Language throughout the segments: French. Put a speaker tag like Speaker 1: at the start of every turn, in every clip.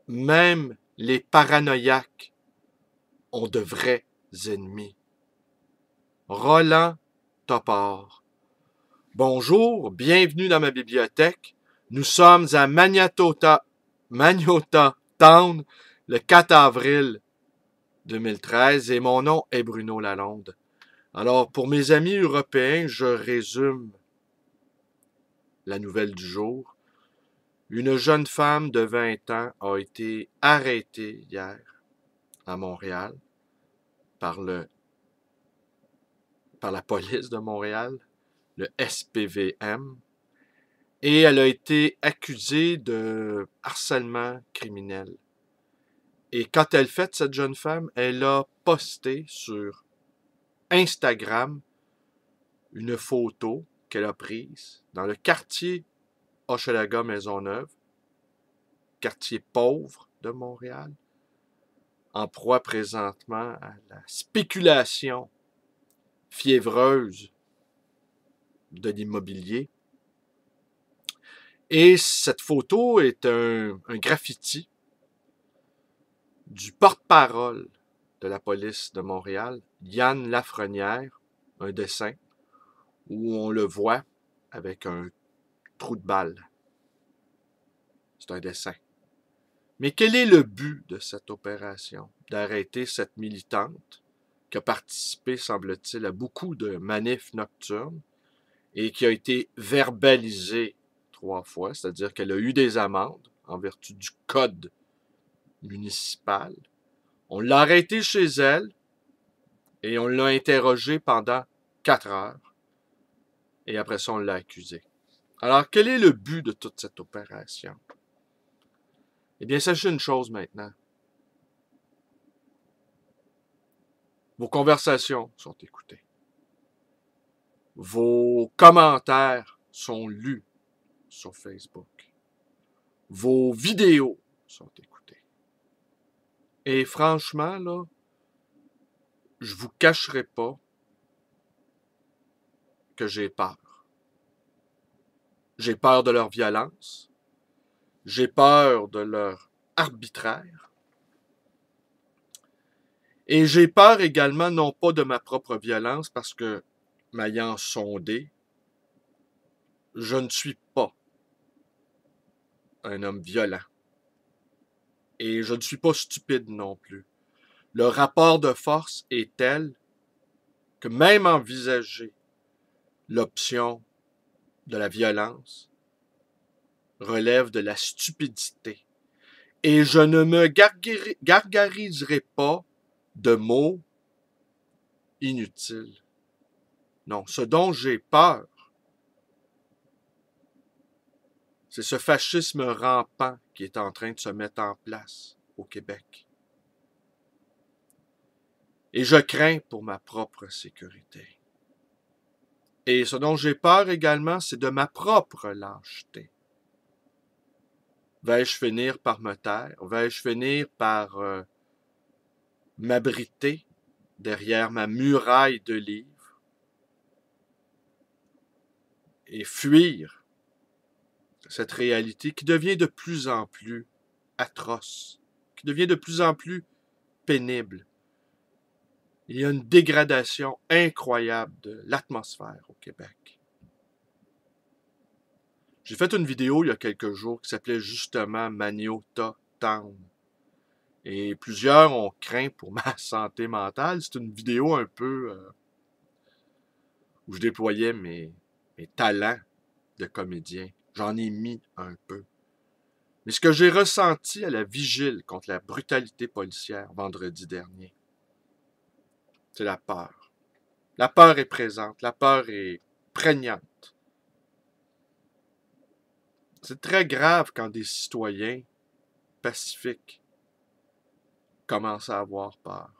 Speaker 1: Même les paranoïaques ont de vrais ennemis. Roland Topor. Bonjour, bienvenue dans ma bibliothèque. Nous sommes à Magnota Town le 4 avril 2013 et mon nom est Bruno Lalonde. Alors, pour mes amis européens, je résume la nouvelle du jour. Une jeune femme de 20 ans a été arrêtée hier à Montréal par la police de Montréal, le SPVM, et elle a été accusée de harcèlement criminel. Et quand elle fait, cette jeune femme, elle a posté sur Instagram une photo qu'elle a prise dans le quartier Hochelaga-Maisonneuve, quartier pauvre de Montréal, en proie présentement à la spéculation fiévreuse de l'immobilier. Et cette photo est un graffiti du porte-parole de la police de Montréal, Yann Lafrenière, un dessin où on le voit avec un trou de balle. C'est un dessin. Mais quel est le but de cette opération? D'arrêter cette militante qui a participé, semble-t-il, à beaucoup de manifs nocturnes et qui a été verbalisée 3 fois, c'est-à-dire qu'elle a eu des amendes en vertu du code municipal. On l'a arrêtée chez elle et on l'a interrogée pendant 4 heures. Et après ça, on l'a accusée. Alors, quel est le but de toute cette opération? Eh bien, sachez une chose maintenant. Vos conversations sont écoutées. Vos commentaires sont lus sur Facebook. Vos vidéos sont écoutées. Et franchement, là, je vous cacherai pas que j'ai peur. J'ai peur de leur violence. J'ai peur de leur arbitraire. Et j'ai peur également, non pas de ma propre violence, parce que, m'ayant sondé, je ne suis pas un homme violent. Et je ne suis pas stupide non plus. Le rapport de force est tel que même envisager l'option de la violence relève de la stupidité. Et je ne me gargariserai pas de mots inutiles. Non, ce dont j'ai peur, c'est ce fascisme rampant qui est en train de se mettre en place au Québec. Et je crains pour ma propre sécurité. Et ce dont j'ai peur également, c'est de ma propre lâcheté. Vais-je finir par me taire? Vais-je finir par m'abriter derrière ma muraille de livres et fuir cette réalité qui devient de plus en plus atroce, qui devient de plus en plus pénible? Il y a une dégradation incroyable de l'atmosphère au Québec. J'ai fait une vidéo il y a quelques jours qui s'appelait justement Magnota Town. Et plusieurs ont craint pour ma santé mentale. C'est une vidéo un peu où je déployais mes talents de comédien. J'en ai mis un peu. Mais ce que j'ai ressenti à la vigile contre la brutalité policière vendredi dernier, c'est la peur. La peur est présente, la peur est prégnante. C'est très grave quand des citoyens pacifiques commencent à avoir peur.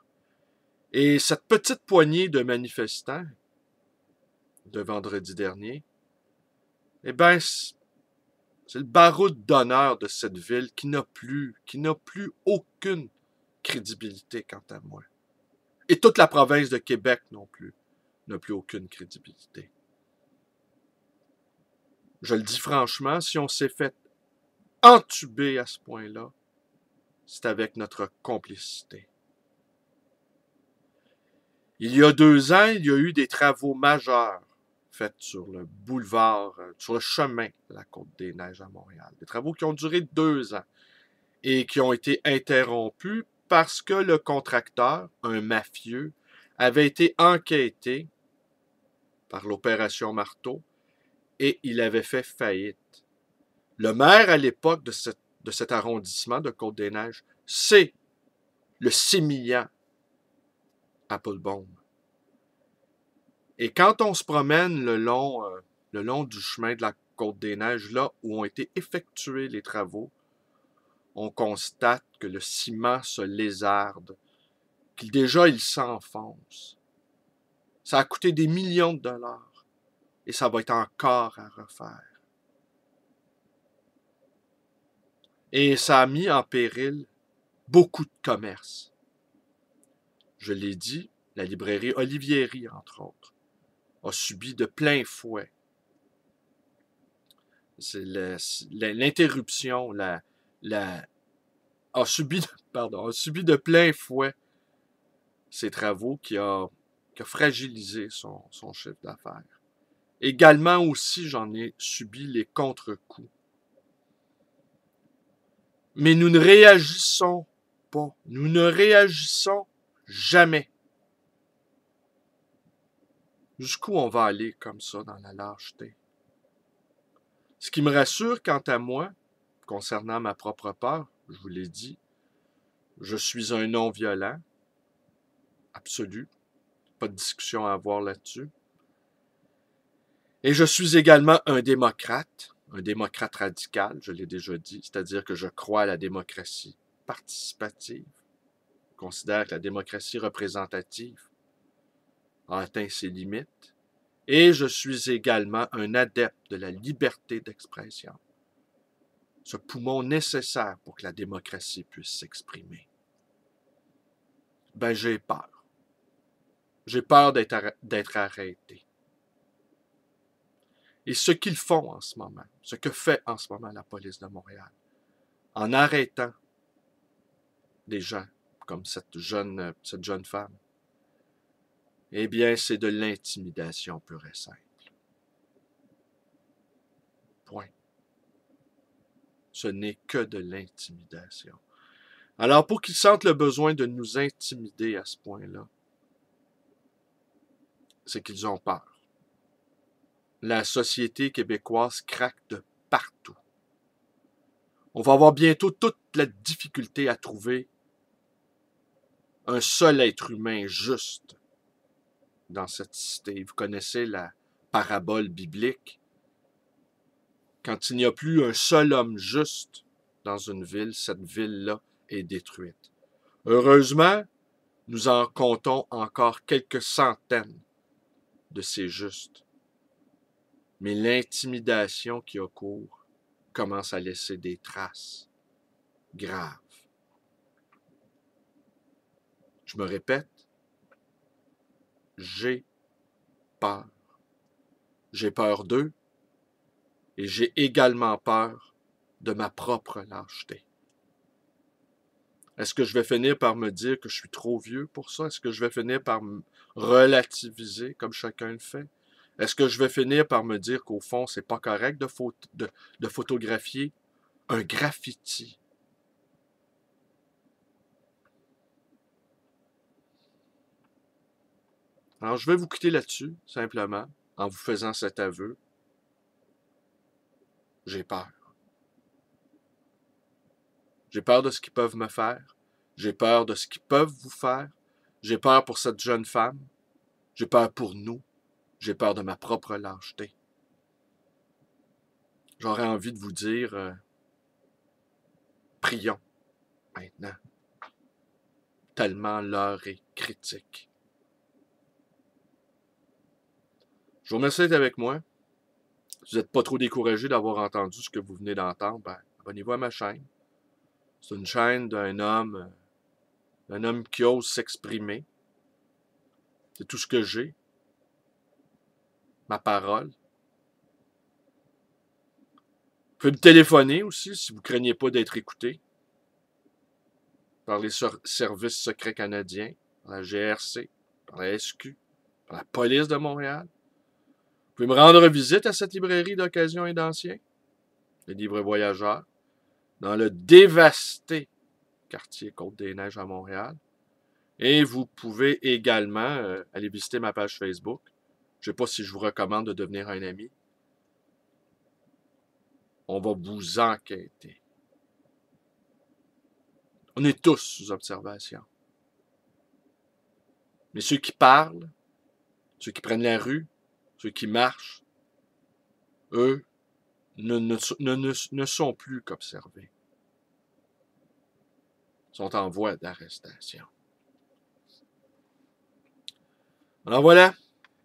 Speaker 1: Et cette petite poignée de manifestants de vendredi dernier, eh bien, c'est le baroud d'honneur de cette ville qui n'a plus aucune crédibilité quant à moi. Et toute la province de Québec non plus n'a plus aucune crédibilité. Je le dis franchement, si on s'est fait entuber à ce point-là, c'est avec notre complicité. Il y a 2 ans, il y a eu des travaux majeurs faits sur le boulevard, sur le chemin de la Côte-des-Neiges à Montréal. Des travaux qui ont duré 2 ans et qui ont été interrompus parce que le contracteur, un mafieux, avait été enquêté par l'opération Marteau et il avait fait faillite. Le maire à l'époque de cet arrondissement de Côte-des-Neiges, c'est le sémillant Applebaum. Et quand on se promène le long du chemin de la Côte-des-Neiges, là où ont été effectués les travaux, on constate que le ciment se lézarde, qu'il déjà il s'enfonce. Ça a coûté des millions de dollars et ça va être encore à refaire. Et ça a mis en péril beaucoup de commerces. Je l'ai dit, la librairie Olivieri, entre autres, a subi de plein fouet. C'est l'interruption, a subi de plein fouet ces travaux qui a fragilisé son chiffre d'affaires. Également aussi, j'en ai subi les contre-coups. Mais nous ne réagissons pas. Nous ne réagissons jamais. Jusqu'où on va aller comme ça dans la lâcheté? Ce qui me rassure quant à moi, concernant ma propre peur, je vous l'ai dit, je suis un non-violent, absolu, pas de discussion à avoir là-dessus. Et je suis également un démocrate radical, je l'ai déjà dit, c'est-à-dire que je crois à la démocratie participative. Je considère que la démocratie représentative a atteint ses limites. Et je suis également un adepte de la liberté d'expression, ce poumon nécessaire pour que la démocratie puisse s'exprimer. Ben, j'ai peur. J'ai peur d'être arrêté. Et ce qu'ils font en ce moment, ce que fait en ce moment la police de Montréal, en arrêtant des gens comme cette jeune femme, eh bien, c'est de l'intimidation pure et simple. Point. Ce n'est que de l'intimidation. Alors, pour qu'ils sentent le besoin de nous intimider à ce point-là, c'est qu'ils ont peur. La société québécoise craque de partout. On va avoir bientôt toute la difficulté à trouver un seul être humain juste dans cette cité. Vous connaissez la parabole biblique. Quand il n'y a plus un seul homme juste dans une ville, cette ville-là est détruite. Heureusement, nous en comptons encore quelques centaines de ces justes. Mais l'intimidation qui a cours commence à laisser des traces graves. Je me répète, j'ai peur. J'ai peur d'eux et j'ai également peur de ma propre lâcheté. Est-ce que je vais finir par me dire que je suis trop vieux pour ça? Est-ce que je vais finir par me relativiser comme chacun le fait? Est-ce que je vais finir par me dire qu'au fond, c'est pas correct de photographier un graffiti? Alors, je vais vous quitter là-dessus, simplement, en vous faisant cet aveu. J'ai peur. J'ai peur de ce qu'ils peuvent me faire. J'ai peur de ce qu'ils peuvent vous faire. J'ai peur pour cette jeune femme. J'ai peur pour nous. J'ai peur de ma propre lâcheté. J'aurais envie de vous dire, prions maintenant. Tellement l'heure est critique. Je vous remercie d'être avec moi. Si vous n'êtes pas trop découragé d'avoir entendu ce que vous venez d'entendre, ben, abonnez-vous à ma chaîne. C'est une chaîne d'un homme qui ose s'exprimer. C'est tout ce que j'ai. Ma parole. Vous pouvez me téléphoner aussi si vous ne craignez pas d'être écouté. par les services secrets canadiens, par la GRC, par la SQ, par la police de Montréal. Vous pouvez me rendre visite à cette librairie d'occasion et d'anciens, les livres voyageurs, dans le dévasté quartier Côte-des-Neiges à Montréal. Et vous pouvez également aller visiter ma page Facebook. Je ne sais pas si je vous recommande de devenir un ami. On va vous enquêter. On est tous sous observation. Mais ceux qui parlent, ceux qui prennent la rue, ceux qui marchent, eux, ne sont plus qu'observés. Ils sont en voie d'arrestation. Alors voilà.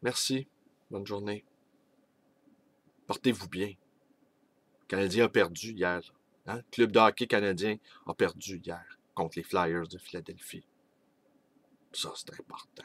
Speaker 1: Merci. Bonne journée. Portez-vous bien. Le Canadien a perdu hier. Hein? Le club de hockey canadien a perdu hier contre les Flyers de Philadelphie. Ça, c'est important.